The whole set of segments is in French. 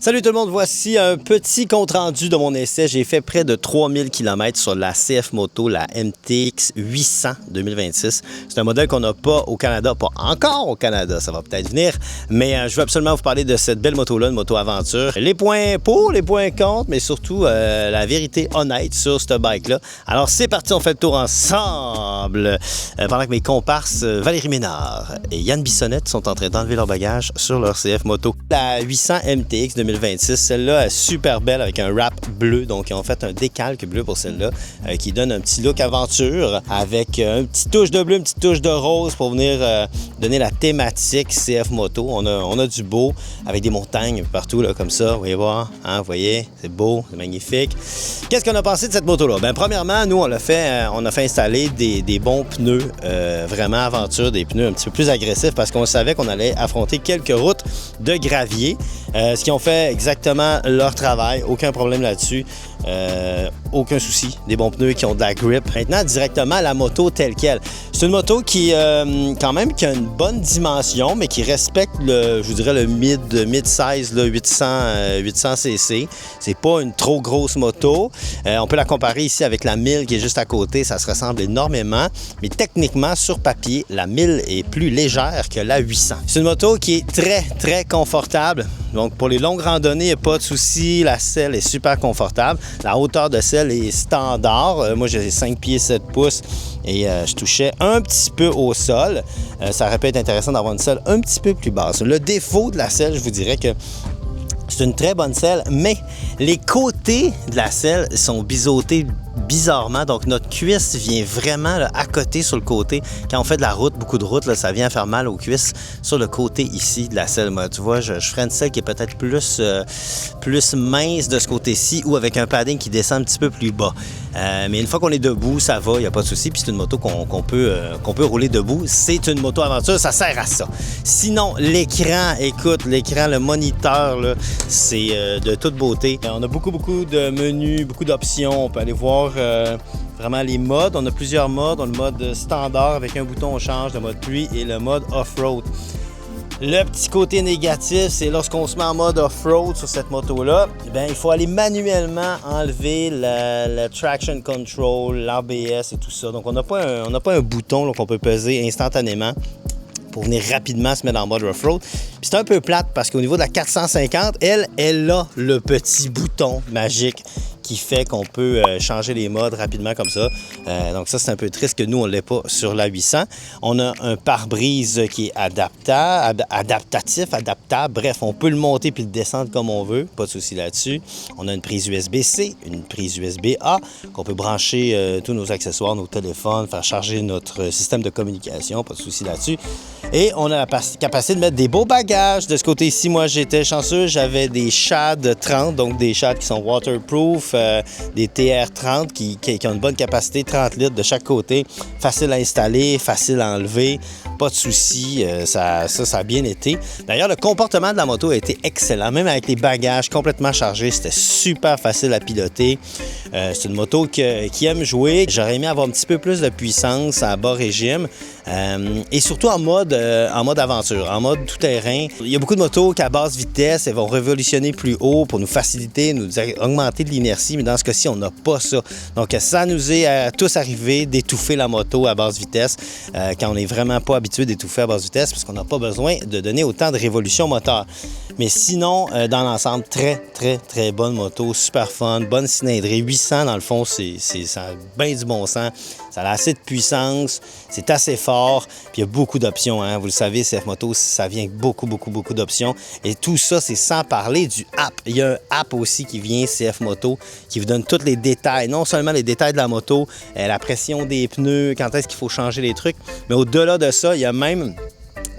Salut tout le monde, voici un petit compte-rendu de mon essai. J'ai fait près de 3000 km sur la CF Moto, la MTX 800 2026. C'est un modèle qu'on n'a pas au Canada, pas encore au Canada, ça va peut-être venir, mais je veux absolument vous parler de cette belle moto-là, une moto aventure. Les points pour, les points contre, mais surtout la vérité honnête sur cette bike-là. Alors c'est parti, on fait le tour ensemble. Pendant que mes comparses Valérie Ménard et Yann Bissonnette sont en train d'enlever leur bagage sur leur CF Moto. La 800 MTX 2026, celle-là est super belle avec un wrap bleu, donc ils ont fait un décalque bleu pour celle-là qui donne un petit look aventure avec une petite touche de bleu, une petite touche de rose pour venir donner la thématique CF Moto. On a du beau avec des montagnes partout là, comme ça, vous voyez voir, hein, vous voyez, c'est beau, c'est magnifique. Qu'est-ce qu'on a pensé de cette moto-là? Bien, premièrement, nous, on a fait installer des bons pneus, vraiment aventure, des pneus un petit peu plus agressifs parce qu'on savait qu'on allait affronter quelques routes de gravier, ce qui ont fait exactement leur travail, aucun problème là-dessus, aucun souci, des bons pneus qui ont de la grip. Maintenant, directement la moto telle qu'elle. C'est une moto qui, quand même, qui a une bonne dimension, mais qui respecte, je vous dirais, le mid-size, 800 cc. C'est pas une trop grosse moto. On peut la comparer ici avec la 1000 qui est juste à côté, ça se ressemble énormément, mais techniquement, sur papier, la 1000 est plus légère que la 800. C'est une moto qui est très, très confortable. Donc, pour les longues randonnées, il n'y a pas de souci. La selle est super confortable. La hauteur de selle est standard. Moi, j'ai 5 pieds 7 pouces et je touchais un petit peu au sol. Ça aurait pu être intéressant d'avoir une selle un petit peu plus basse. Le défaut de la selle, je vous dirais que c'est une très bonne selle, mais les côtés de la selle sont biseautés bizarrement. Donc, notre cuisse vient vraiment là, à côté sur le côté. Quand on fait de la route, beaucoup de route, là, ça vient faire mal aux cuisses sur le côté ici de la selle. Moi, tu vois, je ferais une selle qui est peut-être plus mince de ce côté-ci ou avec un padding qui descend un petit peu plus bas. Mais une fois qu'on est debout, ça va, il n'y a pas de souci. Puis c'est une moto qu'on peut rouler debout. C'est une moto aventure, ça sert à ça. Sinon, l'écran, écoute, l'écran, le moniteur, là, c'est de toute beauté. On a beaucoup de menus, beaucoup d'options. On peut aller voir vraiment les modes. On a plusieurs modes. On a le mode standard avec un bouton on change, le mode pluie et le mode off-road. Le petit côté négatif, c'est lorsqu'on se met en mode off-road sur cette moto-là, bien, il faut aller manuellement enlever le traction control, l'ABS et tout ça. Donc, on n'a pas un bouton qu'on peut peser instantanément pour venir rapidement se mettre en mode off-road. Puis c'est un peu plate parce qu'au niveau de la 450, elle a le petit bouton magique qui fait qu'on peut changer les modes rapidement comme ça. Donc ça, c'est un peu triste que nous, on ne l'ait pas sur la 800. On a un pare-brise qui est adaptatif, adaptable. Bref, on peut le monter puis le descendre comme on veut. Pas de souci là-dessus. On a une prise USB-C, une prise USB-A qu'on peut brancher tous nos accessoires, nos téléphones, faire charger notre système de communication. Pas de souci là-dessus. Et on a la capacité de mettre des beaux bagages. De ce côté-ci, moi, j'étais chanceux. J'avais des Shad 30, donc des Shad qui sont waterproof, des TR30 qui ont une bonne capacité, 30 litres de chaque côté. Facile à installer, facile à enlever. Pas de souci. Ça a bien été. D'ailleurs, le comportement de la moto a été excellent. Même avec les bagages complètement chargés, c'était super facile à piloter. C'est une moto qui aime jouer. J'aurais aimé avoir un petit peu plus de puissance à bas régime. Et surtout en mode aventure, en mode tout-terrain. Il y a beaucoup de motos qui, à basse vitesse, elles vont révolutionner plus haut pour nous faciliter, nous augmenter de l'inertie, mais dans ce cas-ci, on n'a pas ça. Donc, ça nous est tous arrivé d'étouffer la moto à basse vitesse quand on n'est vraiment pas habitué d'étouffer à basse vitesse parce qu'on n'a pas besoin de donner autant de révolution moteur. Mais sinon, dans l'ensemble, très, très, très bonne moto, super fun, bonne cylindrée. 800, dans le fond, ça a bien du bon sens. Ça a assez de puissance, c'est assez fort, puis il y a beaucoup d'options. Hein? Vous le savez, CF Moto, ça vient avec beaucoup d'options. Et tout ça, c'est sans parler du app. Il y a un app aussi qui vient, CF Moto, qui vous donne tous les détails. Non seulement les détails de la moto, la pression des pneus, quand est-ce qu'il faut changer les trucs, mais au-delà de ça, il y a même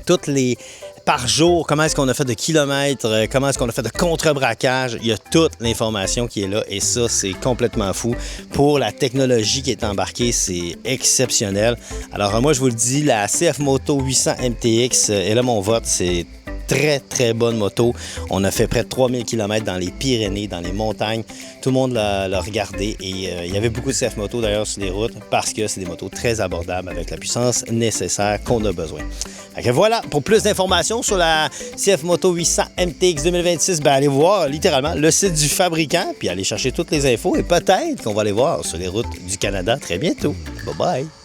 toutes les par jour, comment est-ce qu'on a fait de kilomètres, comment est-ce qu'on a fait de contre-braquage. Il y a toute l'information qui est là et ça, c'est complètement fou. Pour la technologie qui est embarquée, c'est exceptionnel. Alors moi, je vous le dis, la CF Moto 800 MTX, elle a mon vote. C'est très, très bonne moto. On a fait près de 3000 km dans les Pyrénées, dans les montagnes. Tout le monde l'a regardé et il y avait beaucoup de CF Moto d'ailleurs sur les routes parce que c'est des motos très abordables avec la puissance nécessaire qu'on a besoin. Donc voilà, pour plus d'informations sur la CF Moto 800 MTX 2026, ben allez voir littéralement le site du fabricant puis allez chercher toutes les infos et peut-être qu'on va aller voir sur les routes du Canada très bientôt. Bye bye!